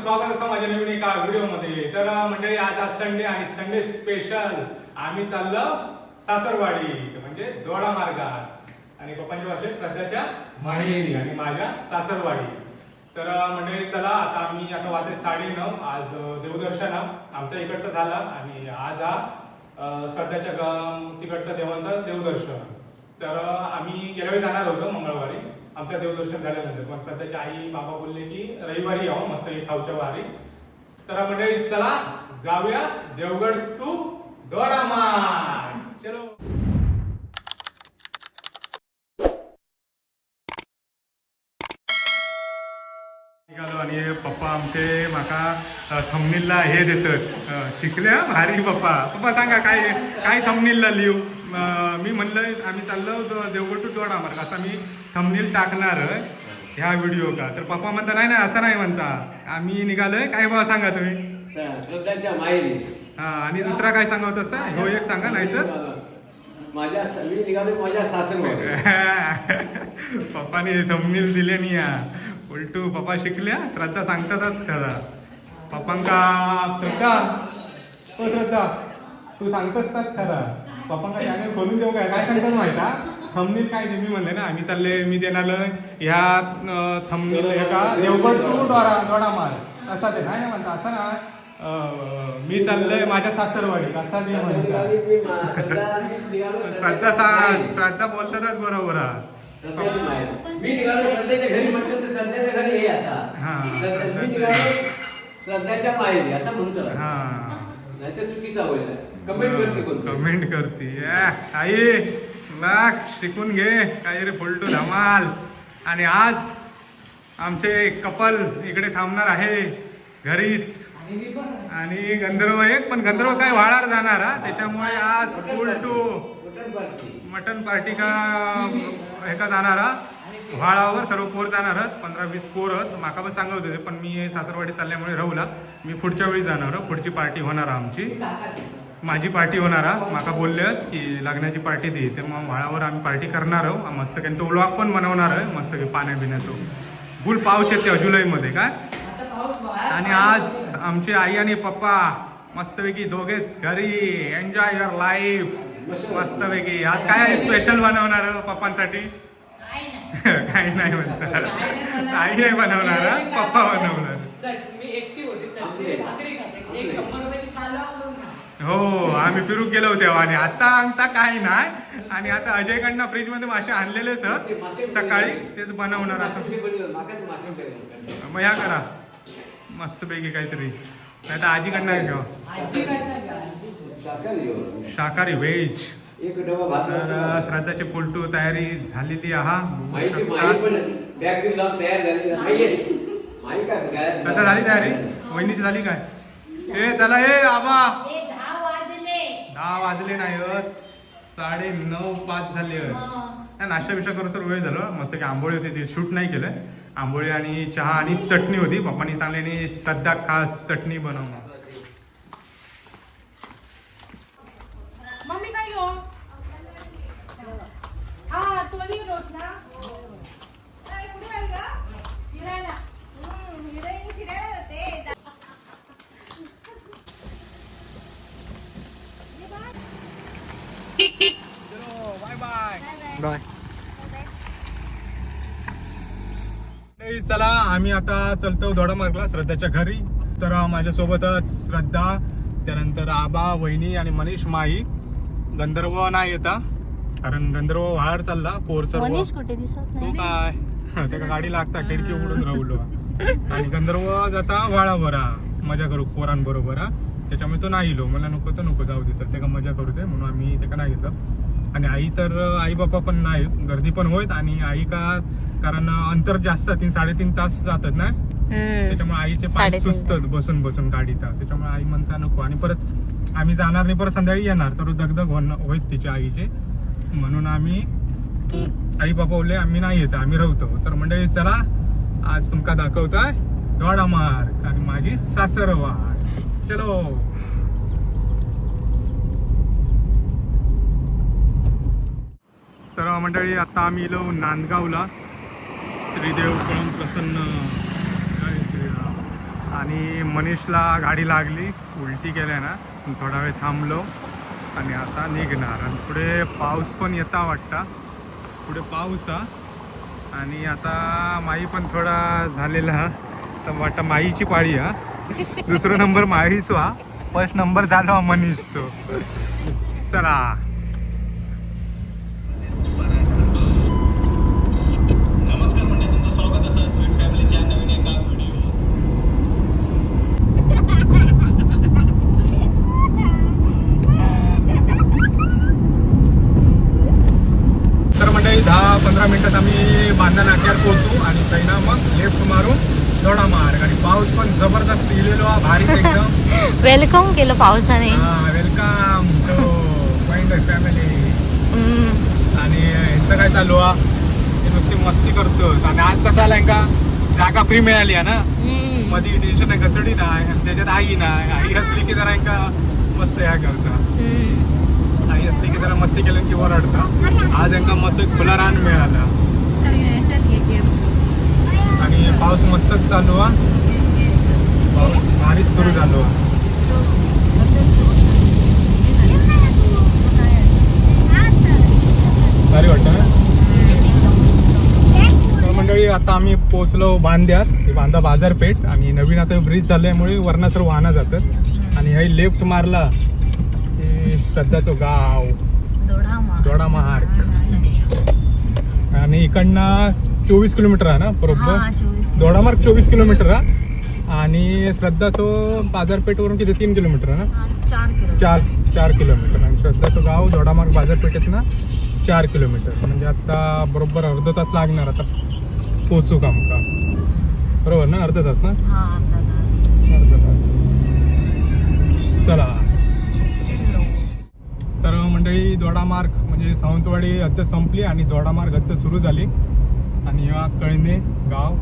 स्वागत असं माझ्या नवीन एका व्हिडिओमध्ये। तर मंडळी आज संडे आणि संडे स्पेशल आम्ही चाललो सासरवाडी म्हणजे दोडा मार्गात आणि पप्पांच्या वर्षे श्रद्धाच्या माहेरी आणि माझ्या सासरवाडी। तर मंडळी चला आता आम्ही आता वाजले 9:30 आज देवदर्शन आमच्या इकडचं झालं आणि आज हा श्रद्धाच्या तिकडचं देवांचं देवदर्शन। तर आम्ही गेल्या वेळी जाणार होतो मंगळवारी आमचं देवदर्शन झाल्यानंतर, पण श्रद्धाची आई बाबा बोलले की रविवारी यावं मस्त एक खाऊच्या वारी। तर मंडळी चला जाऊया देवगड टू दोडामार्ग, चलो। निघालो आणि पप्पा आमचे माका थंबनेलला हे देतात शिकल्या भारी। पप्पा सांगा काय काय थंबनेलला लिहू। मी म्हणलं आम्ही चाललो देवगड टू दोडामार्ग असा मी थंबनेल टाकणार ह्या व्हिडिओ का। तर पप्पा म्हणता नाही नाही असं नाही म्हणता, आम्ही निघालोय काय बाबा सांगा तुम्ही श्रद्धाच्या माहेरी। हा आणि दुसरा काय सांगत असता हो एक सांगा नाही तर माझ्या मी निघालो माझ्या सासरवाडी। पप्पाने थंबनेल दिले नाही या उलटू पप्पा शिकल्या श्रद्धा सांगतातच खरा पप्पांका। श्रद्धा तू सांगतच खरा पप्पांका चॅनल खोलून देऊ काय काय सांगतात माहिती थंबनेल काय ते मी म्हणले ना आम्ही चालले मी देणार ह्या थंबनेल एका देवगड टू दोडामार्ग असा ते नाही म्हणता असं ना मी चाललोय माझ्या सासरवाडी असा ते म्हणतात। श्रद्धा बोलतातच बरोबर मी निघालो श्रद्धेच्या घरी म्हटलं तर श्रद्धेच्या घरी हे आता श्रद्धाच्या माहेरी असं म्हणतो नाही तर चुकीचा होईल। कमेंट करते आई लाख शिकून घे काही रे फुलटू धमाल। आणि आज आमचे कपल इकडे थांबणार आहे घरीच आणि गंधर्व एक पण गंधर्व काय वाळार जाणार त्याच्यामुळे आज फुल टू मटन पार्टी का हे का जाणार व्हाळावर सर्व पोर जाणार 15-20 पोरच माका पण सांगत होते, पण मी सासरवाडी चालल्यामुळे राहूला मी पुढच्या वेळी जाणार पुढची पार्टी होणार आमची माझी पार्टी होणार माका बोलले की लग्नाची पार्टी दे तर मग व्हाळावर आम्ही पार्टी करणार आहोत मस्त काही तो व्लॉग पण बनवणार आहे मस्त की पाण्या बिण्याचं फुल पाऊस येते जुलैमध्ये काय। आणि आज आमची आई आणि पप्पा मस्तपैकी दोघेच घरी एन्जॉय युअर लाईफ मस्तपैकी। आज काय स्पेशल बनवणार पप्पांसाठी काही नाही म्हणतात आई नाही बनवणार पप्पा बनवणार। हो आम्ही फिरू गेलो होते आणि आता काही नाही आणि आता अजयकडनं फ्रीज मध्ये मासे आणलेलेच सकाळी तेच बनवणार असं मग ह्या करा मस्तपैकी काहीतरी नाही तर आजीकडनं घेऊ शाकाहारी व्हेज। तर श्रद्धाची फुलटू तयारी झालेली आता झाली तयारी वहिनीची झाली काय ए चला ए आबा 10 वाजले नाही 9:30-5 झाले नाश्ता बिष्टा करू सर वेळ झालं मस्त की आंबोळी होती ती शूट नाही केलं आंबोळी आणि चहा आणि चटणी होती पप्पांनी सांगल्याने श्रद्धा खास चटणी बनवणार। मम्मी काय गो हा तू आली रोज ना फिरायला बाय चला आम्ही आता चलतो दोडामार्गला श्रद्धाच्या घरी। तर माझ्यासोबतच श्रद्धा त्यानंतर आबा वहिनी आणि मनीष माई। गंधर्व नाही येता कारण गंधर्व व्हाळ चालला पोर सर्व तो काय त्या गाडी लागता खिडकी उघडून राहुलो आणि गंधर्व जाता व्हाळावर मजा करू पोरांबरोबर त्याच्यामुळे तो नाही इलो मला नको तर नको जाऊ दे सर ते का मजा करू दे म्हणून आम्ही ते का नाही घेतलं। आणि आई तर आई बाप्पा पण नाही गर्दी पण होत आणि आई का कारण अंतर जास्त 3-3.5 तास जातात ना त्याच्यामुळे आईचे पाय सुचतात बसून बसून गाडीत त्याच्यामुळे आई म्हणता नको आणि परत आम्ही जाणार नाही परत संध्याकाळी येणार सर्व दगदग होत तिच्या आईचे म्हणून आम्ही आई बाबा बोलले आम्ही नाही येत आम्ही राहतो। तर मंडळी चला आज तुमका दाखवताय दोडामार्ग आणि माझी सासरवाड, चलो। तर मंडळी आता आम्ही इलो नांदगावला श्रीदेव कडून प्रसन्न जय श्रीराम आणि मनीषला गाडी लागली, उलटी केल्या ना, थोडा वेळ थांबलो आणि आता निघणार. आणि पुढे पाऊस पण येता वाटता, पुढे पाऊस हा. आणि आता माई पण थोडा झालेला, तर वाटतं माईची पाळी हा. दुसरा नंबर माईचो हा, फर्स्ट नंबर झालो हा मनीषचो. चला नमस्कार म्हणजे तुमचं स्वागत असं स्वीट फॅमिलीच्या नवीन एका व्हिडिओ. तर मंडळी 10-15 मिनिटात आम्ही बांधा नाक्यावर पोहोचू आणि पहिला मग लेफ्ट मारून थोडा मार्ग. आणि पाऊस पण जबरदस्त इलेलो हा, भारी एकदम. वेलकम केलं पावसाने. Welcome two point family. आणि यांचं काय चालू हा, हे नुसती मस्ती करतो. आणि आज कसं आलाय का, जागा फ्री मिळाली आहे ना, मध्ये टेन्शन आहे, गचडी नाही, आणि त्याच्यात आई नाही. आई असली की जरा का मस्त ह्या करता, आई असली की जरा मस्ती केली की ओरडता. आज यांका मस्त खुला रान मिळाला आणि पाऊस मस्तच चालू हा. पाऊस भारीच सुरू झालो. भारी वाटतं ना. तर मंडळी आता आम्ही पोहोचलो बांद्यात. हे बांदा बाजारपेठ आणि नवीन आता ब्रिज झाल्यामुळे वरना सर्व वाहनं जातात. आणि हे लेफ्ट मारला हे श्रद्धाचं गाव दोडा मार्ग. आणि इकडनं 24 किलोमीटर आहे ना बरोबर. दोडा मार्ग 24 किलोमीटर आहे आणि श्रद्धाचं बाजारपेठवरून किती 3 किलोमीटर आहे ना. 4 किलोमीटर. आणि श्रद्धाचं गाव दोडा मार्ग बाजारपेठेत ना 4 किलोमीटर. म्हणजे आता बरोबर अर्धा तास लागणार आता पोचू का आमका, बरोबर ना. अर्धा तास ना, अर्धा तास. चला तर मंडळी दोडा मार्ग म्हणजे सावंतवाडी हद्द संपली आणि दोडा मार्ग हद्द सुरू झाली. आणि हा कळणे गाव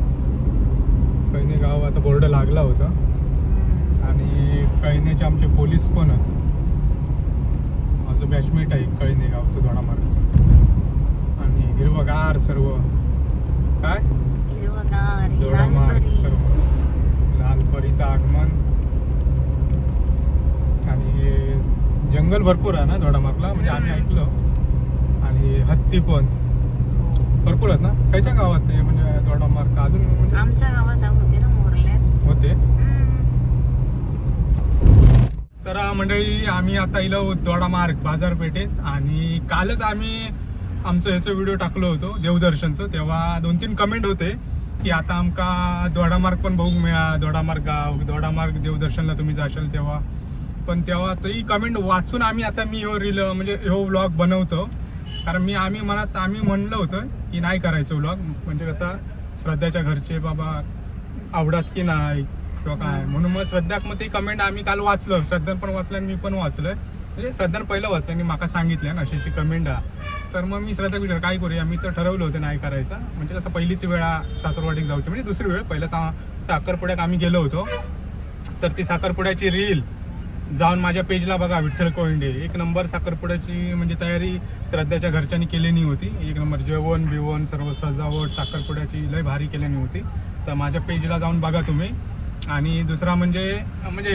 आता बोर्ड लागला होता. आणि कळणेचे आमचे पोलीस पण आहेत. माझं बॅचमेट आहे कळणे गावचं दोडा मार्गचं. आणि हिरवगार सर्व काय दोडा मार्ग सर्व. लाल परीचं आगमन. आणि हे जंगल भरपूर आहे ना दोडा मार्गला, म्हणजे आम्ही ऐकलो. आणि हत्ती पण भरपूर आहेत ना. कायच्या गावात ते म्हणजे दोडा मार्ग अजून म्हणजे आमच्या गावात होते ना, मोरल्यात होते. तर मंडळी आम्ही आता इलो दोडा मार्ग बाजारपेठेत. आणि कालच आम्ही आमचं ह्याचं व्हिडिओ टाकलो होतो देवदर्शनचं. तेव्हा 2-3 कमेंट होते की आता आमका दोडा मार्ग पण बघू मिळा, दोडा मार्ग गाव, दोडा मार्ग देवदर्शनला तुम्ही जाशाल तेव्हा. पण तेव्हा तरी कमेंट वाचून आम्ही आता मी ह्यो रील म्हणजे ह्यो व्लॉग बनवतो. कारण आम्ही म्हणलं होतं की नाही करायचं व्लॉग, म्हणजे कसा श्रद्धाच्या घरचे बाबा आवडत की नाही किंवा काय. म्हणून मग श्रद्धाक मग ती कमेंट आम्ही काल वाचलं. श्रद्धान पण वाचलं आणि मी पण वाचलं. म्हणजे श्रद्धान पहिलं वाचलं आणि माका सांगितलं ना अशी कमेंट आहे. तर मग मी श्रद्धा विचार काय करूया. मी तर ठरवलं होतं नाही करायचं. म्हणजे कसं पहिलीच वेळा सासरवाडीत जाऊची, म्हणजे दुसरी वेळ. पहिला साखरपुड्यात आम्ही गेलो होतो. तर ती साखरपुड्याची रील जाऊन माझ्या पेजला बघा, विठ्ठल कोंडे. 1 नंबर साखरपुड्याची म्हणजे तयारी श्रद्धाच्या घरच्यांनी केलेली होती. 1 नंबर जेवण बिवण सर्व सजावट साखरपुड्याची लय भारी केलेली होती. तर माझ्या पेजला जाऊन बघा तुम्ही. आणि दुसरा म्हणजे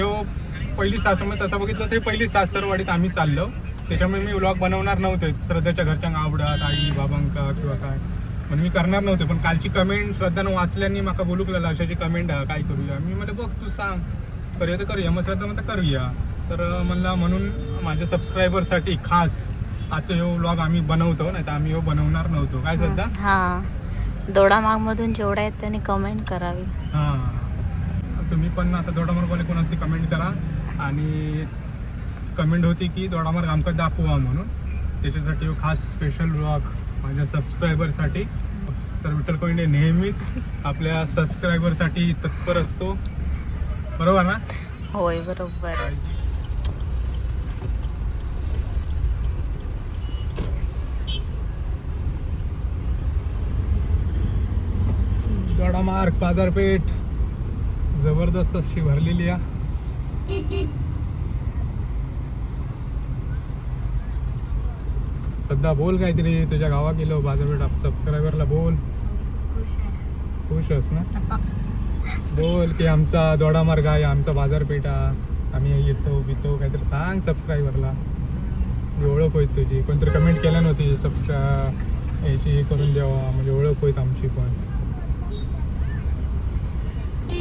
हो पहिली सासर, म्हणजे तसं बघितलं ते पहिली सासरवाडीत आम्ही चाललो. त्याच्यामुळे मी व्लॉग बनवणार नव्हते. श्रद्धाच्या घरच्यांना आवडत आई बाबांका किंवा काय म्हणजे मी करणार नव्हते. पण कालची कमेंट श्रद्धानं वाचल्याने माका बोलूक लागला अशाची कमेंट काय करूया. मी म्हटलं बघ तू सांग, करूया तर करूया. मग श्रद्धा म्हणता करूया. तर म्हणला म्हणून माझ्या सबस्क्रायबरसाठी खास असं हे व्लॉग आम्ही बनवतो, नाही तर आम्ही हे बनवणार नव्हतो. काय श्रद्धा? हा दोडा मार्ग मधून जेवढा आहेत त्यांनी कमेंट करावी. हां तुम्ही पण आता दोडा मार्गवाले कोण असते कमेंट करा. आणि कमेंट होती की दोडा मार्ग आमका दाखवा म्हणून. त्याच्यासाठी खास स्पेशल व्लॉग माझ्या सबस्क्रायबरसाठी. तर विठ्ठल कोंडे नेहमीच आपल्या सबस्क्रायबरसाठी तत्पर असतो, बरोबर ना. होय बरोबर. दोडा मार्ग बाजारपेठ जबरदस्त अशी भरलेली आहे. सध्या बोल काहीतरी तुझ्या गावात गेलो बाजारपेठ सबस्क्रायबरला बोल. खुश आहेस ना. बोल की आमचा दोडा मार्ग आहे, आमचा बाजारपेठा, आम्ही येतो पितो काहीतरी सांग सबस्क्रायबरला. ओळख होईल तुझी. कोणतरी कमेंट केल्या नव्हती याची हे करून द्यावा, म्हणजे ओळख होईल आमची पण.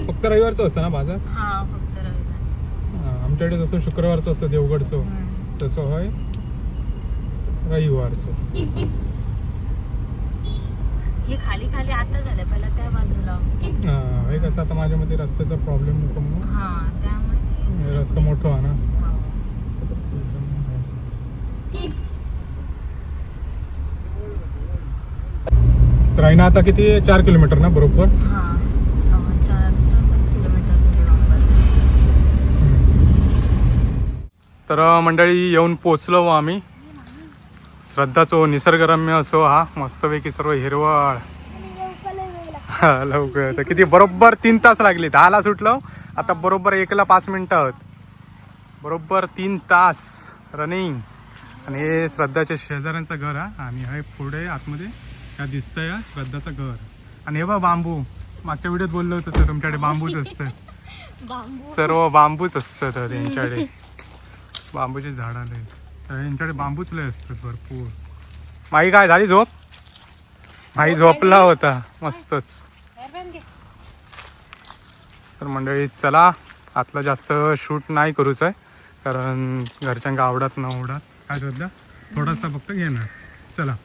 फक्त रविवारचं असतं ना बाजार? हा फक्त रविवार. आमच्याकडे जसं शुक्रवारचं असतं देवगडचं, तसं होय रविवारचं. हे खाली खाली आता झालं, पहिला त्या बाजूला. हे कसं आता माझ्या मध्ये रस्त्याचा प्रॉब्लेम नको म्हणून हा त्यामुळे रस्ता मोठा आहे ना. तर आहे ना आता किती 4 किलोमीटर ना बरोबर. हा 4-5 किलोमीटर बरोबर. तर मंडळी येऊन पोचलो आम्ही. श्रद्धाचो निसर्गरम्य असो हा मस्तपैकी सर्व हिरवळ. लवकर तर किती बरोबर 3 तास लागले. 10ला सुटलो, आता बरोबर 1ला 5 मिनिटं. बरोबर 3 तास रनिंग. आणि हे श्रद्धाच्या शेजाऱ्यांचं घर हा, आणि हे पुढे आतमध्ये काय दिसतंय हा श्रद्धाचं घर. आणि हे बघ बांबू, मागच्या व्हिडिओत बोललो होतं सर तुमच्याकडे बांबूच असतं. सर्व बांबूच असतं तर त्यांच्याकडे, बांबूचे झाड आले तर यांच्याकडे बांबूच लय असतात भरपूर. माई काय झाली झोप? माई झोपला होता मस्तच. तर मंडळी चला, आतला जास्त शूट नाही करूच आहे कारण घरच्यांना आवडत न आवडत. काय श्रद्धा थोडासा फक्त घेणार. चला.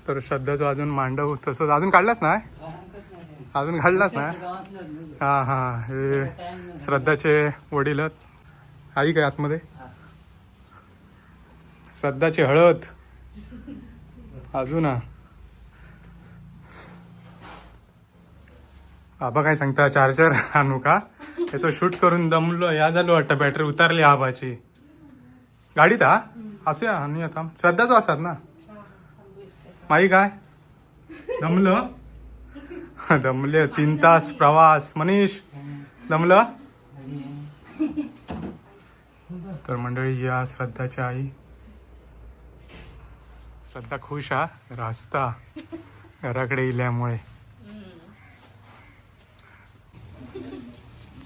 तर श्रद्धाचं अजून मांडव तसंच अजून काढलाच ना, अजून काढलाच ना. हा हा हे श्रद्धाचे वडील आई काय आतमध्ये. श्रद्धाची हळद अजून आबा काय सांगता चार्जर आणू का, याचं शूट करून दमलो या झालो वाटतं. बॅटरी उतारली आबाची गाडीत. हा असूया आणि आता श्रद्धाच असतात ना. माई काय दमलं दमले 3 तास प्रवास. मनीष दमलं. तर मंडळी या श्रद्धाची आई. श्रद्धा खुश हा रास्ता घराकडे इल्यामुळे.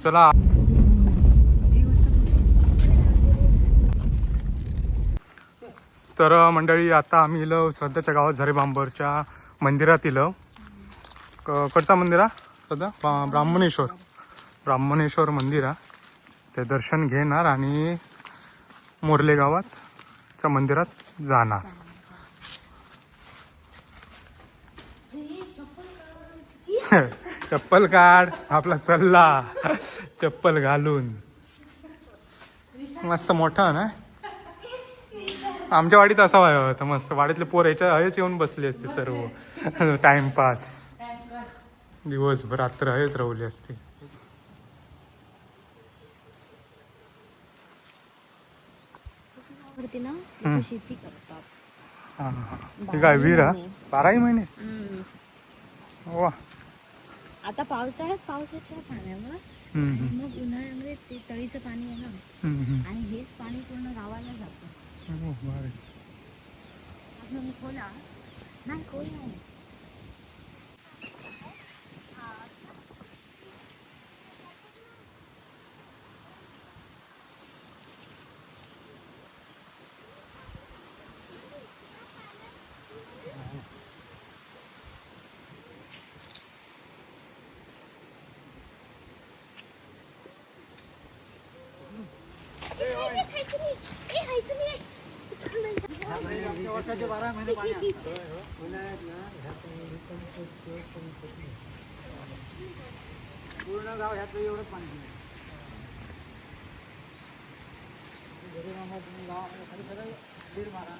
चला. तर मंडळी आता आम्ही इलो श्रद्धाच्या गावात झरेबांबरच्या मंदिरात इलो. कडचा मंदिर हा श्रद्धा ब्राह्मणेश्वर मंदिर हा. ते दर्शन घेणार आणि मोर्ले गावातच्या मंदिरात जाणार. चप्पल काढ आपला चल्ला चप्पल घालून. मस्त मोठा ना आमच्या वाडीत असा होता मस्त. वाडीतले पोर ह्याच्या हयच येऊन बसले असते सर्व टाइमपास. दिवसभर रात्र हयच राहुली असते. शेती करतात. हे काय विहीर हा 12ही महिने. वा. आता पावसाळ्यात पावसाच्या पाण्यावर मग उन्हाळ्यामध्ये ते तळीचं पाणी आहे ना, आणि हेच पाणी पूर्ण गावाला जातं. खोला नाही खोला. वर्षाचे 12 महिने पाणी असतं. पूर्ण गाव ह्यात एवढंच पाणी. गावामध्ये खाली सगळं दीड मारा.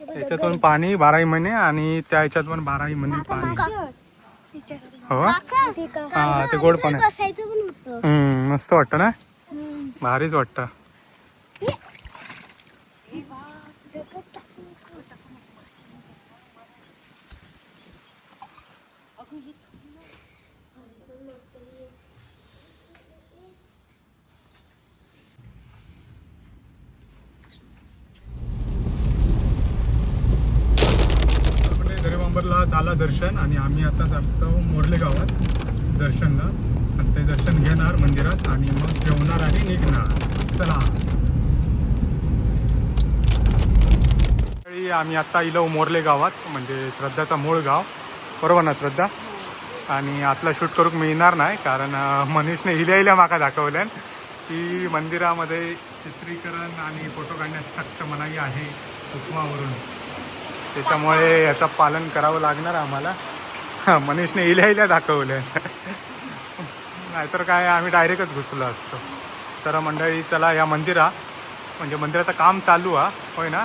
त्याच्यातून पाणी 12ही महिने आणि त्या ह्याच्यात पण 12ही महिने पाणी. हो हा ते गोड पाणी मस्त वाटतं ना, भारीच वाटतं. नंबरला झाला दर्शन आणि आम्ही आता जातो मोरले गावात दर्शनला. आणि ते दर्शन घेणार मंदिरात आणि मग जेवणार आणि निघणार. चला आम्ही आता इलो मोरले गावात, म्हणजे श्रद्धाचा मूळ गाव, बरोबर ना श्रद्धा? आणि आतला शूट करूक मिळणार नाही कारण मनीषने इल्या माका दाखवल्यान की मंदिरामध्ये चित्रीकरण आणि फोटो काढण्यास सक्त मनाई आहे हुकमावरून. त्याच्यामुळे याचं पालन करावं लागणार आम्हाला. मनीषने इल्या दाखवल्या. नाहीतर काय आम्ही डायरेक्टच घुसलो असतो. तर मंडळी चला या म्हणजे मंदिराचं काम चालू आहे, होय ना?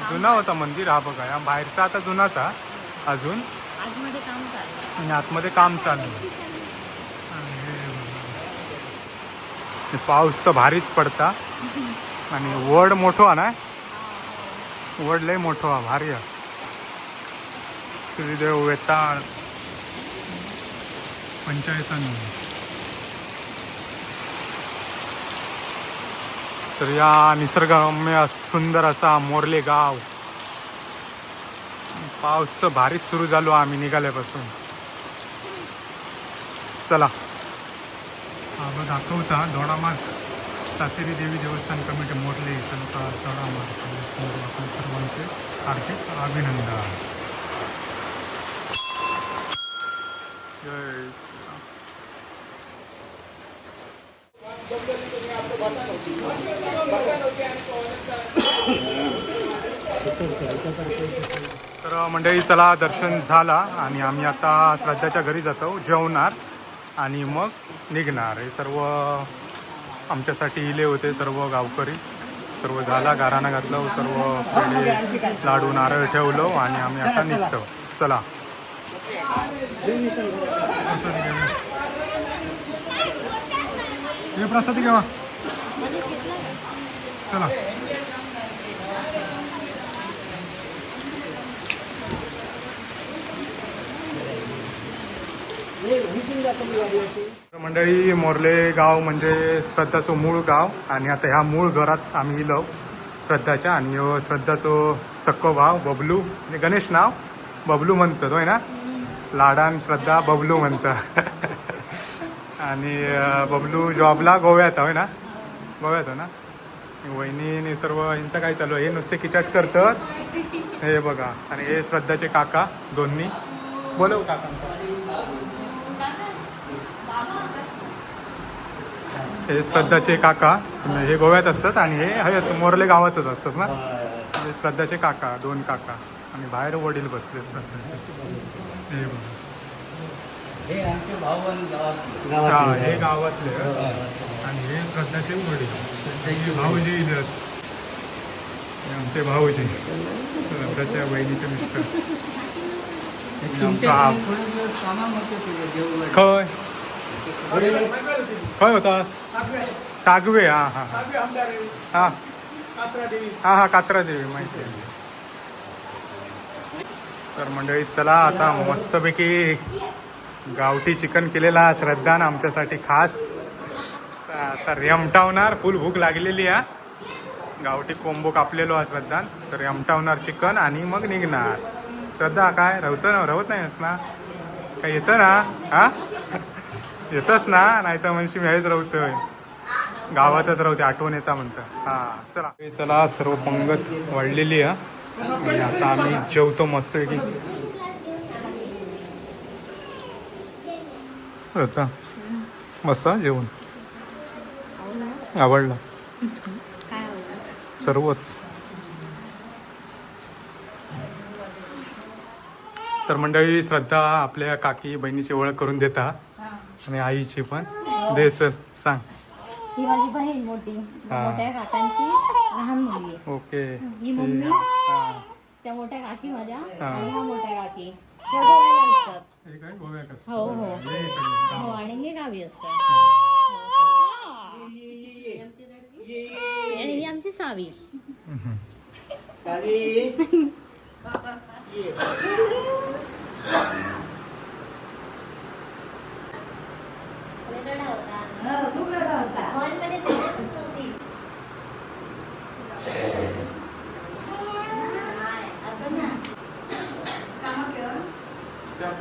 जुना होता मंदिर हा बघा. या बाहेरचा आता जुनाच हा अजून, आतमध्ये काम चालू आणि आतमध्ये काम चालू आहे. पाऊस तर भारीच पडता आणि वड मोठो हा ना, वड लय मोठो हा, भारी हा. श्रीदेव वेताळ पंचायतांनी. तर या निसर्गरम्य सुंदर असा मोरले गाव. पाऊस तर भारीच सुरू झालो आम्ही निघाल्यापासून. चला हा बघ दाखवता दोडामार्ग सातेरी देवी देवस्थान कमिटी मोरले तालुका दोडामार्ग. आपण सर्वांचे हार्दिक अभिनंदन. जय तर मंडळी चला दर्शन झाला आणि आम्ही आता श्रद्धाच्या घरी जातो, जेवणार आणि मग निघणार. हे सर्व आमच्यासाठी इले होते, सर्व गावकरी. सर्व झाला, गाराणा घातलं, सर्व पेढे लाडू नारळ ठेवलो आणि आम्ही आता निघतो. चला हे प्रसाद घेवा. चला मंडळी मोरले गाव म्हणजे श्रद्धाचं मूळ गाव. आणि आता ह्या मूळ घरात आम्ही इलो श्रद्धाच्या. आणि श्रद्धाचं सक्को भाव बबलू, म्हणजे गणेश नाव बबलू म्हणतात, होय ना? लाडान श्रद्धा बबलू म्हणतात. आणि बबलू जॉबला गोव्यात, होय ना? गोव्यात हो ना? वहिनी सर्व यांचं काय चालू आहे? हे नुसते किचट करतात, हे बघा. आणि हे श्रद्धाचे काका दोन्ही. बोलव काका. हे श्रद्धाचे काका, हे गोव्यात असतात आणि हे मोरले गावातच असतात ना. हे श्रद्धाचे काका, दोन काका. आणि बाहेर वडील बसले श्रद्धाचे. हे बघा, हे आमचे भाऊ आणि हे गावातले आणि हे श्रद्धाचे वडील. भाऊजी आमचे भाऊजी, श्रद्धाच्या बहिणीचे मिस्टर. खय खय होतास? सागवे. हा हा हा हा हा कात्रा देवी माहिती आहे. तर मंडळी चला आता मस्तपैकी गावठी चिकन केलेला श्रद्धान आमच्यासाठी खास. आता रेमटावणार, फुल भूक लागलेली आहे. गावठी कोंबो कापलेलो आहे श्रद्धान. तर रेमटावणार चिकन आणि मग निघणार. श्रद्धा काय रवत नाहीस ना? काय येतं ना? हा येतच ना? नाही तर म्हणशी मी हेच रवतोय, गावातच राहते, आठवण येता म्हणतं. हा चला चला सर्व पंगत वाढलेली आहे आणि आता आम्ही जेवतो मस्तपैकी. होता मस्त जेवण. आवडलं सर्वच. तर मंडळी श्रद्धा आपल्या काकी बहिणीची ओळख करून देता आणि आईची पण दे. चल सांग. ही माझी बहीण मोठी, मोठ्या काकांची लहान मुलगी. ओके. ही मम्मी, त्या मोठ्या काकी माझ्या आणि ह्या मोठ्या काकी त्या गोव्याला असतात. हो हो हो. आणि हे गावी असतात. आणि ही आमची सावी. चल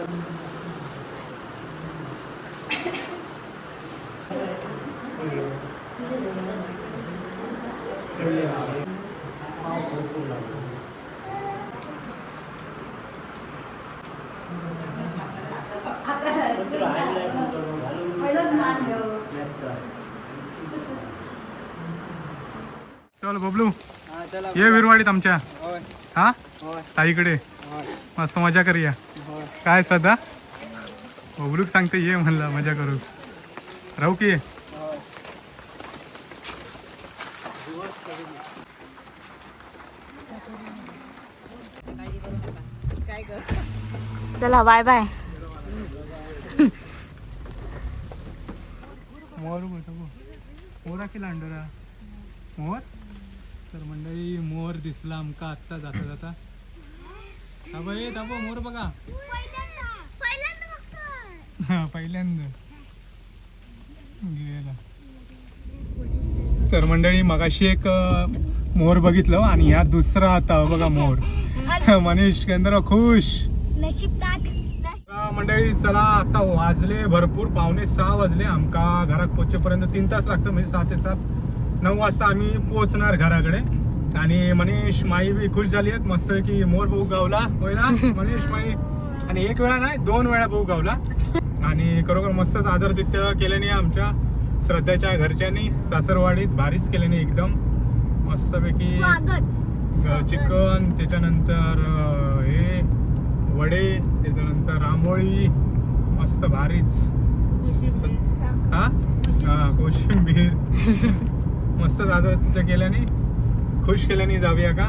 बबलू ये विरवाडीत आमच्या हा ताईकडे मस्त मजा करूया. काय श्रद्धा बबलूक सांगते ये म्हणला मजा करू. राहू की चला बाय बाय. मोर मोरा की लांडोरा मोर. तर मंडळी मोर दिसला आमका आत्ता जाता जाता. दाबो ये दाबो मोर बघा. हा पहिल्यांदा गेला. तर मंडळी मगाशी एक मोर बघितलं आणि ह्या दुसरा आता बघा मोर. मनीष केंद्र खुश. मंडळी चला आता वाजले भरपूर 5:45 वाजले. आमका घरात पोहोचेपर्यंत 3 तास लागतं. म्हणजे 6 ते 7 9 वाजता आम्ही पोहोचणार घराकडे. आणि मनीष माई बी खुश झाली आहेत मस्त की मोर भाऊ गावला होय ना मनीष माई. आणि एक वेळा नाही 2 वेळा भाऊ गावला. आणि खरोखर मस्तच आदरातिथ्य केल्याने आमच्या श्रद्धाच्या घरच्यांनी सासरवाडीत भारीच केल्याने एकदम मस्तपैकी चिकन, त्याच्यानंतर हे वडे, त्याच्यानंतर रांगोळी मस्त भारीच. हा कोशिंबीर मस्त आदरातिथ्य केल्याने खुश केल्याने जाऊया का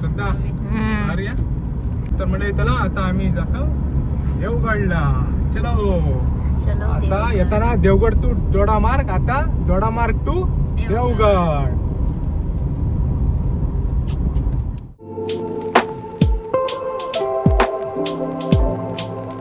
श्रद्धा भारी. तर म्हणजे चला आता आम्ही जातो देवगडला. चलो आता येताना देवगड टू जोडा मार्ग. आता जोडा मार्ग टू देवगड.